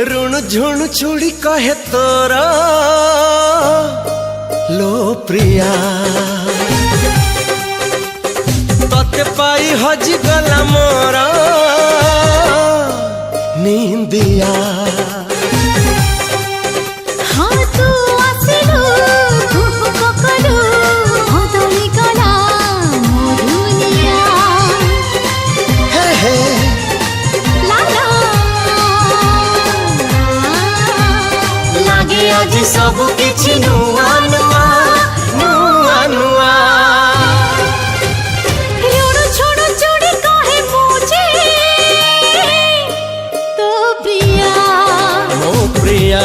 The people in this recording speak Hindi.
ऋण झुण छुड़ी कहे तोरा लो प्रिया तते पाई हजी गला मोरा नींदिया। हाँ तू आसिलु खूब पकड़ू बदली गला मो दुनिया। हे हे लाला लागे आज सब किछि नुआ नुआ नुआ नुआ। ऋण छोड़ चूड़ी काहे मुझे तो प्रिया मो प्रिया।